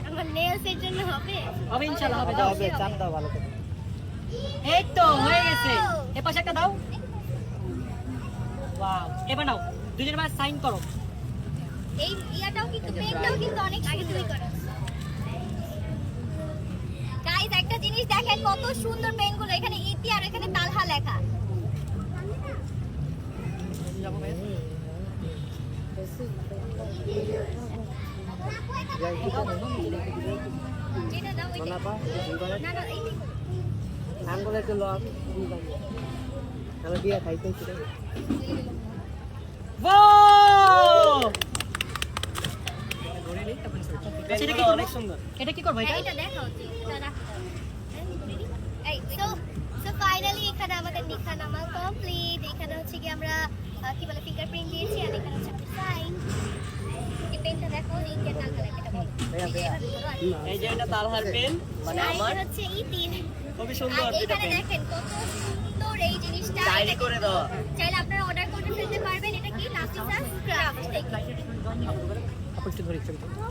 আমার নেলসের জন্য হবে হবে ইনশাআল্লাহ হবে। দাও হবে, চাপ দাও ভালো করে। এই তো হয়ে গেছে। এ পাশে একটা দাও। ওয়াও, এবার নাও দুজনে মিলে সাইন করো। এই ইয়াটাও কিন্তু পেনটাও কিন্তু অনেক সুন্দর করা। গাইস একটা জিনিস দেখেন কত সুন্দর পেনগুলো, এখানে ইতি আর এখানে তালহা লেখা। যেটা দাও ওইটা। না না এই আঙ্গুলে একটু লক আমি দিয়ে খাইতেছি রে। ওয়াও! আচ্ছা, এটা কি করবো? অনেক সুন্দর। এটা কি করবো এটা? এটা দেখাও যে এটা রাখো। এই সো ফাইনালি এখানে আমাদের নিখা নামা কমপ্লিট। এখানে হচ্ছে কি আমরা কি বলে ফিঙ্গারপ্রিন্ট দিয়েছি আর এখানে হচ্ছে একটা সাইন। এই পেনটা দেখো ইংকের নাম লেখা এটা বলো। এই যে এটা তালহার পেন মানে আমার হচ্ছে ইতিন। খুবই সুন্দর আর এটা এখানে পেন। দেখেন কত সুন্দর এই জিনিসটা। ডায়েরি করে দাও। চাইলে আপনারা অর্ডার করে ফেলতে পারবেন। এটা কি নাফিসা ক্রাফট থেকে। আপনি একটু ধরে ছবি তুলো।